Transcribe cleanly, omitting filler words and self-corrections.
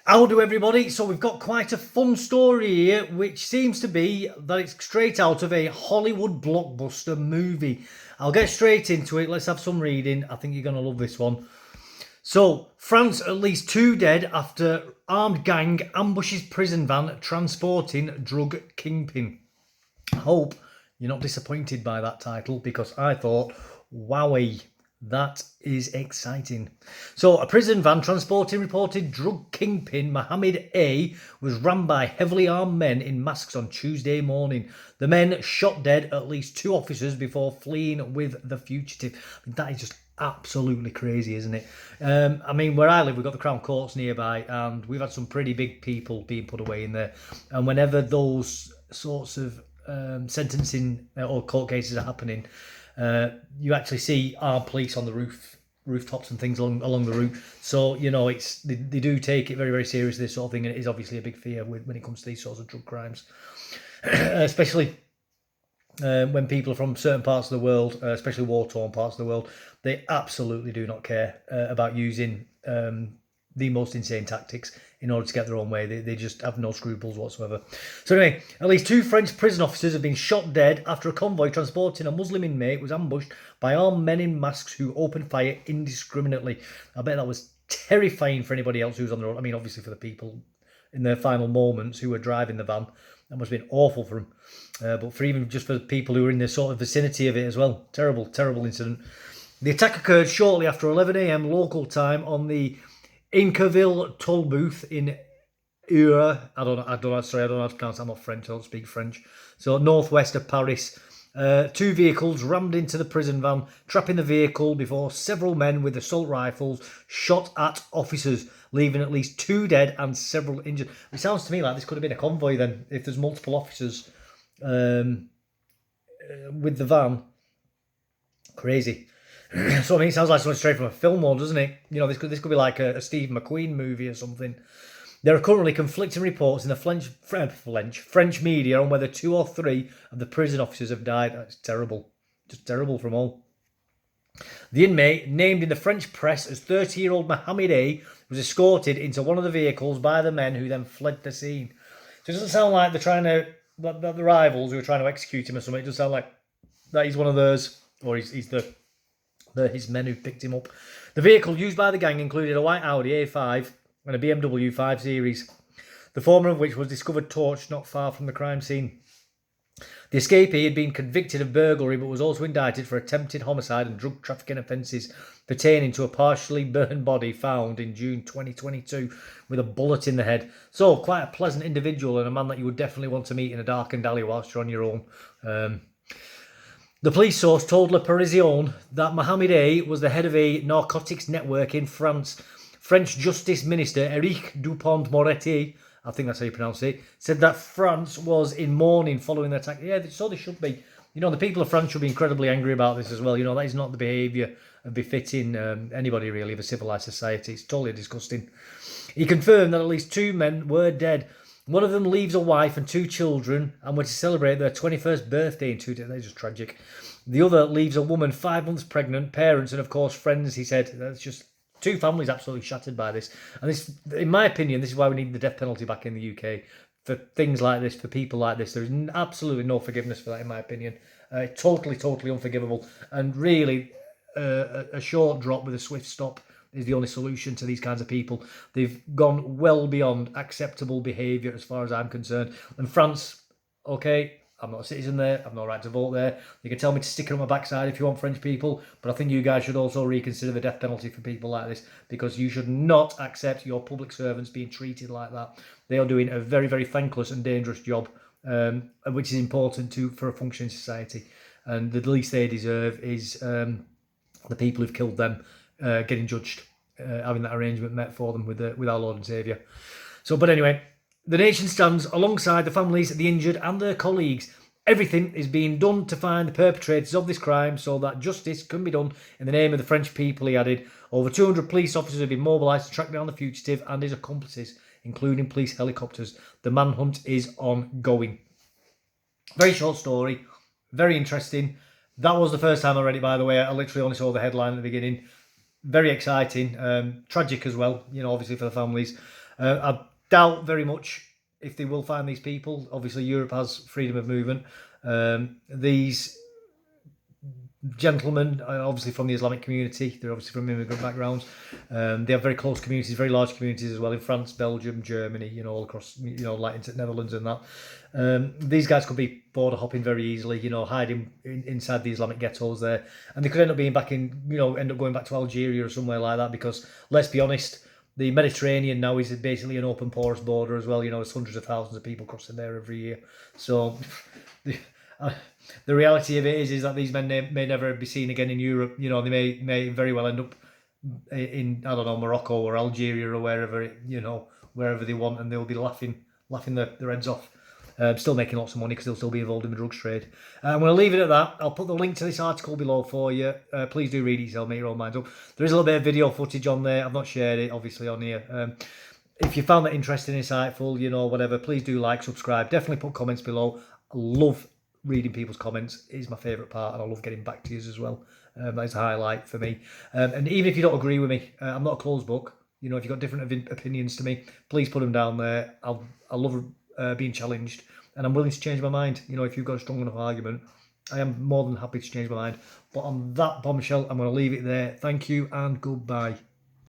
How do everybody? So we've got quite a fun story here, which seems to be that it's straight out of a Hollywood blockbuster movie. I'll get straight into it. Let's have some reading. I think you're going to love this one. So, France at least 2 dead after armed gang ambushes prison van transporting drug kingpin. I hope you're not disappointed by that title because I thought, wowie. That is exciting. So, a prison van transporting reported drug kingpin Mohammed A was rammed by heavily armed men in masks on Tuesday morning. The men shot dead at least 2 officers before fleeing with the fugitive. That is just absolutely crazy, isn't it? Where I live, we've got the Crown Courts nearby, and we've had some pretty big people being put away in there. And whenever those sorts of sentencing or court cases are happening, you actually see armed police on the rooftops and things along the route. So they do take it very, very seriously, this sort of thing, and it is obviously a big fear when it comes to these sorts of drug crimes, especially when people are from certain parts of the world, especially war-torn parts of the world. They absolutely do not care about using the most insane tactics in order to get their own way. They just have no scruples whatsoever. So anyway, at least 2 French prison officers have been shot dead after a convoy transporting a Muslim inmate was ambushed by armed men in masks who opened fire indiscriminately. I bet that was terrifying for anybody else who was on the road. Obviously for the people in their final moments who were driving the van, that must have been awful for them. But for even just for the people who were in the sort of vicinity of it as well. Terrible, terrible incident. The attack occurred shortly after 11 a.m. local time on the Inkerville toll booth in Ure. I don't know how to pronounce it. I'm not French. I don't speak French. So northwest of Paris. 2 vehicles rammed into the prison van, trapping the vehicle before several men with assault rifles shot at officers, leaving at least 2 dead and several injured. It sounds to me like this could have been a convoy then, if there's multiple officers with the van. Crazy. So it sounds like something straight from a film, doesn't it? This could be like a Steve McQueen movie or something. There are currently conflicting reports in the French media on whether 2 or 3 of the prison officers have died. That's terrible. Just terrible from all. The inmate, named in the French press as 30-year-old Mohammed A, was escorted into one of the vehicles by the men who then fled the scene. So it doesn't sound like they're trying to, the rivals who are trying to execute him or something. It does sound like that he's one of theirs, or he's his men who picked him up. The vehicle used by the gang included a white Audi A5 and a BMW 5 Series, the former of which was discovered torched not far from the crime scene. The escapee had been convicted of burglary but was also indicted for attempted homicide and drug trafficking offences pertaining to a partially burned body found in June 2022 with a bullet in the head. So quite a pleasant individual and a man that you would definitely want to meet in a darkened alley whilst you're on your own. The police source told Le Parisien that Mohammed A was the head of a narcotics network in France. French Justice Minister Éric Dupond-Moretti, I think that's how you pronounce it, said that France was in mourning following the attack. Yeah, so they should be. The people of France should be incredibly angry about this as well. That is not the behaviour of befitting anybody really of a civilised society. It's totally disgusting. He confirmed that at least 2 men were dead. One of them leaves a wife and 2 children and were to celebrate their 21st birthday in 2 days. That's just tragic. The other leaves a woman 5 months pregnant, parents, and of course friends. He said that's just 2 families absolutely shattered by this. And this, in my opinion, this is why we need the death penalty back in the UK. For things like this, for people like this, there is absolutely no forgiveness for that, in my opinion. Totally, totally unforgivable. And really, a short drop with a swift stop is the only solution to these kinds of people. They've gone well beyond acceptable behaviour as far as I'm concerned. And France, okay, I'm not a citizen there, I've no right to vote there. You can tell me to stick it on my backside if you want, French people, but I think you guys should also reconsider the death penalty for people like this, because you should not accept your public servants being treated like that. They are doing a very, very thankless and dangerous job, which is important for a functioning society. And the least they deserve is the people who've killed them getting judged, having that arrangement met for them with our Lord and Saviour. But anyway, the nation stands alongside the families, the injured and their colleagues. Everything is being done to find the perpetrators of this crime so that justice can be done in the name of the French people, he added. Over 200 police officers have been mobilised to track down the fugitive and his accomplices, including police helicopters. The manhunt is ongoing. Very short story, very interesting. That was the first time I read it, by the way. I literally only saw the headline at the beginning. Very exciting, tragic as well, obviously for the families. I doubt very much if they will find these people. Obviously, Europe has freedom of movement. These gentlemen are obviously from the Islamic community. They're obviously from immigrant backgrounds. They have very close communities, very large communities as well in France, Belgium, Germany, all across, like into Netherlands and that. These guys could be border hopping very easily, hiding inside the Islamic ghettos there. And they could end up being back in, end up going back to Algeria or somewhere like that because, let's be honest, the Mediterranean now is basically an open porous border as well. There's hundreds of thousands of people crossing there every year. So the reality of it is that these men may never be seen again in Europe. They may very well end up in, I don't know, Morocco or Algeria or wherever wherever they want, and they'll be laughing their heads off. Still making lots of money because they'll still be involved in the drugs trade. I'm going to leave it at that. I'll put the link to this article below for you. Please do read it yourself, make your own mind up. There is a little bit of video footage on there. I've not shared it, obviously, on here. If you found that interesting, insightful, whatever, please do like, subscribe. Definitely put comments below. I love reading people's comments. It is my favourite part, and I love getting back to you as well. That is a highlight for me. And even if you don't agree with me, I'm not a closed book. If you've got different opinions to me, please put them down there. I love being challenged, and I'm willing to change my mind. If you've got a strong enough argument, I am more than happy to change my mind. But on that bombshell, I'm going to leave it there. Thank you and goodbye.